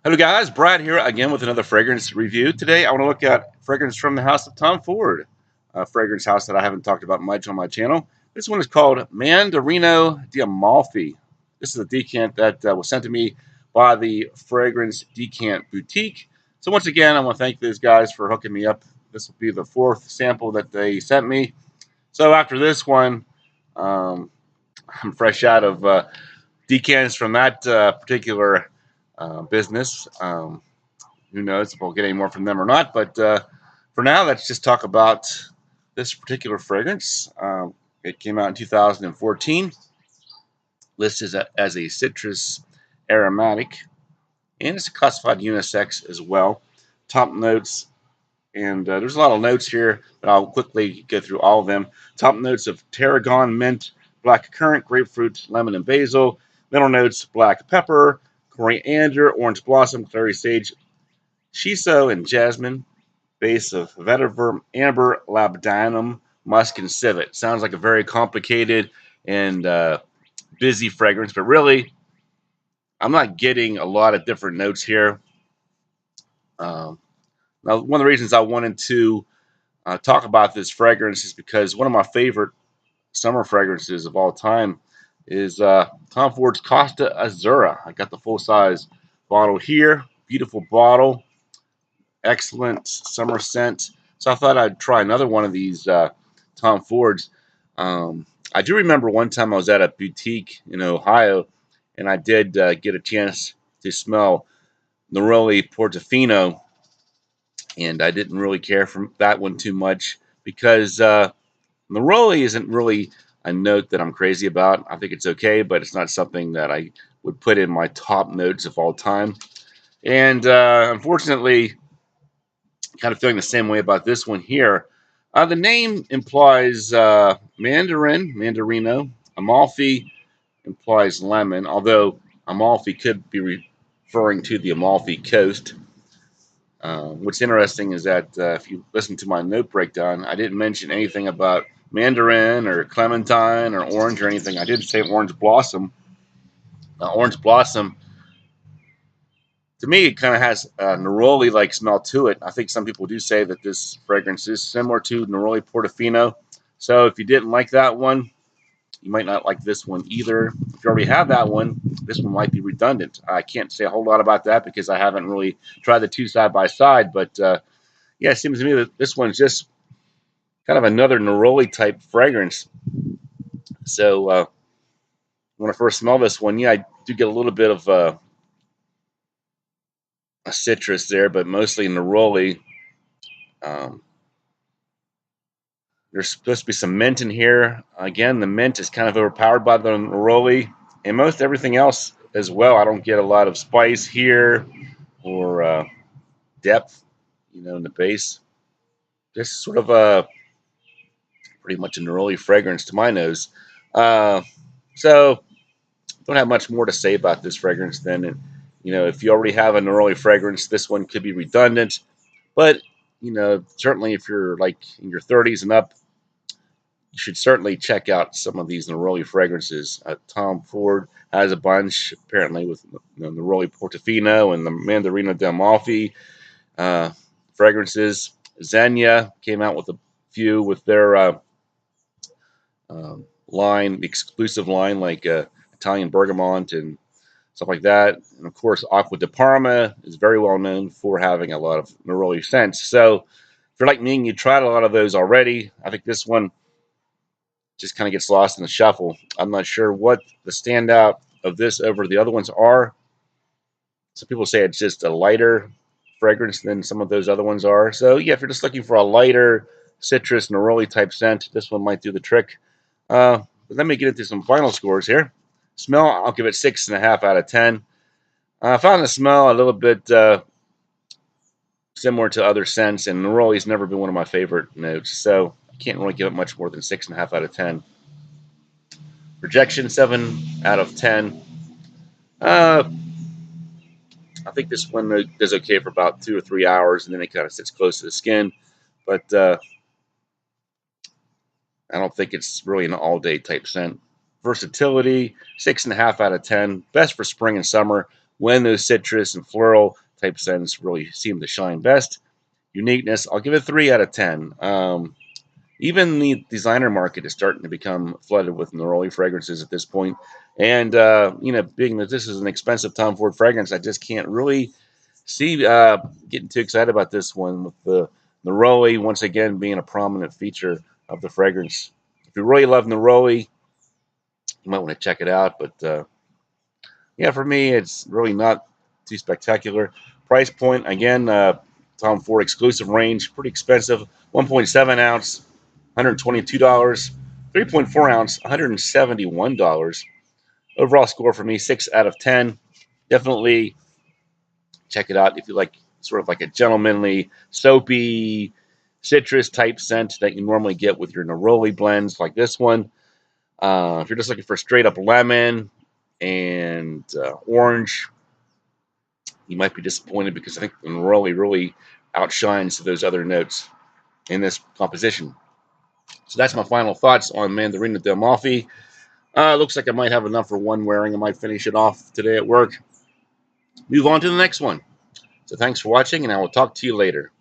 Hello guys, Brad here again with another fragrance review. Today I want to look at fragrance from the house of Tom Ford, a fragrance house that I haven't talked about much on my channel. This one is called Mandarino di Amalfi. This is a decant that was sent to me by the Fragrance Decant Boutique. So once again, I want to thank these guys for hooking me up. This will be the fourth sample that they sent me. So after this one, um, I'm fresh out of decants from that particular business. Who knows if we'll get any more from them or not. But for now, let's just talk about this particular fragrance. It came out in 2014, listed as a citrus aromatic, and it's classified unisex as well. Top notes, and there's a lot of notes here, but I'll quickly go through all of them. Top notes of tarragon, mint, black currant, grapefruit, lemon, and basil. Middle notes: black pepper, coriander, orange blossom, clary sage, shiso, and jasmine. Base of vetiver, amber, labdanum, musk, and civet. Sounds like a very complicated and busy fragrance, but really, I'm not getting a lot of different notes here. Now, one of the reasons I wanted to talk about this fragrance is because one of my favorite summer fragrances of all time is Tom Ford's Costa Azzurra. I got the full size bottle here. Beautiful bottle. Excellent summer scent. So I thought I'd try another one of these Tom Fords. I do remember one time I was at a boutique in Ohio, and I did get a chance to smell neroli Portofino, and I didn't really care for that one too much because neroli isn't really a note that I'm crazy about. I think it's okay, but it's not something that I would put in my top notes of all time. And unfortunately, kind of feeling the same way about this one here. The name implies Mandarino. Amalfi implies lemon, although Amalfi could be referring to the Amalfi Coast. What's interesting is that if you listen to my note breakdown, I didn't mention anything about mandarin or clementine or orange or anything. I did say orange blossom. Orange blossom, to me, it kind of has a neroli-like smell to it. I think some people do say that this fragrance is similar to neroli Portofino. So if you didn't like that one, you might not like this one either. If you already have that one, this one might be redundant. I can't say a whole lot about that because I haven't really tried the two side by side. But yeah, it seems to me that this one's just kind of another neroli type fragrance. So when I first smell this one, yeah, I do get a little bit of a citrus there, but mostly neroli. Um, There's supposed to be some mint in here. Again, the mint is kind of overpowered by the neroli, and most everything else as well. I don't get a lot of spice here or depth, in the base. Just sort of a pretty much a neroli fragrance to my nose. Uh, so don't have much more to say about this fragrance than, if you already have a neroli fragrance, this one could be redundant. But certainly if you're like in your 30s and up, you should certainly check out some of these neroli fragrances. Tom Ford has a bunch, apparently, with neroli Portofino and the Mandarino di Amalfi fragrances. Xenia came out with a few with their line, exclusive line, like Italian Bergamot and stuff like that. And of course, Acqua di Parma is very well known for having a lot of neroli scents. So if you're like me and you tried a lot of those already, I think this one just kind of gets lost in the shuffle. I'm not sure what the standout of this over the other ones are. Some people say it's just a lighter fragrance than some of those other ones are. So yeah, if you're just looking for a lighter citrus neroli type scent, this one might do the trick. But let me get into some final scores here. Smell, I'll give it 6.5 out of 10. I found the smell a little bit similar to other scents, and neroli's never been one of my favorite notes, so I can't really give it much more than 6.5 out of 10. Rejection, 7 out of 10. Uh, I think this one does okay for about 2 or 3 hours, and then it kind of sits close to the skin. But I don't think it's really an all-day type scent. Versatility, 6.5 out of 10. Best for spring and summer. when those citrus and floral type scents really seem to shine best. Uniqueness, I'll give it 3 out of 10. Even the designer market is starting to become flooded with neroli fragrances at this point. And, being that this is an expensive Tom Ford fragrance, I just can't really see getting too excited about this one, with the neroli once again being a prominent feature of the fragrance. If you really love neroli, you might want to check it out. But yeah, for me, it's really not too spectacular. Price point, again, Tom Ford exclusive range, pretty expensive. 1.7 ounce, $122. 3.4 ounce, $171. Overall score for me, 6 out of 10. Definitely check it out if you like sort of like a gentlemanly, soapy, citrus type scent that you normally get with your neroli blends like this one. If you're just looking for straight up lemon and orange, you might be disappointed, because I think the neroli really outshines those other notes in this composition. So that's my final thoughts on Mandarino di Amalfi. Looks like I might have enough for one wearing. I might finish it off today at work. Move on to the next one. So thanks for watching, and I will talk to you later.